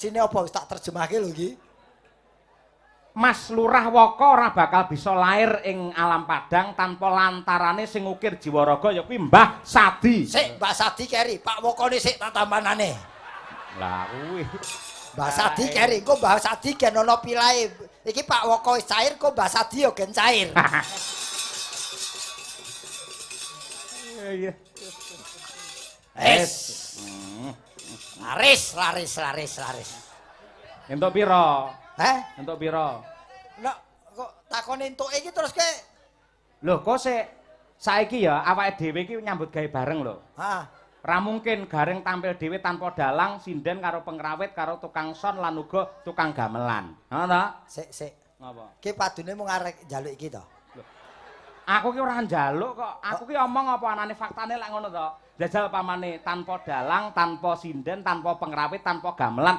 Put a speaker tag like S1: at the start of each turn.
S1: Sini apa wis tak terjemahke lho iki.
S2: Mas Lurah Waka ora bakal bisa lair ing alam Padang tanpa lantarane sing ngukir jiwa raga ya kuwi Mbah Sadi.
S1: Sik Mbah Sadi keri, Pak Wokone sik tak tambanane.
S2: Lah kuwi.
S1: Mbah Sadi keri, engko Mbah Sadi gen ana pilahe. Iki Pak Woko wis cair, kok Mbah Sadi yo gen cair.
S2: Iya.
S1: Laris.
S2: Entuk pira?
S1: Heh?
S2: Entuk pira?
S1: Nek kok takone entuke iki terus ke
S2: Lho kok saiki ya awake dhewe iki nyambut gawe bareng lho.
S1: Heeh.
S2: Ra mungkin Gareng tampil dhewe tanpa dalang, sinden karo pengrawit karo tukang son lan uga tukang gamelan. Ngono ta?
S1: Sik.
S2: Ngapa?
S1: Ki padune mung arek njaluk iki to.
S2: Aku ki ora njaluk kok. Aku ki omong apa anane faktane lek ngono to. Jajal pamane tanpa dalang, tanpa sinden, tanpa pengrawit, tanpa gamelan,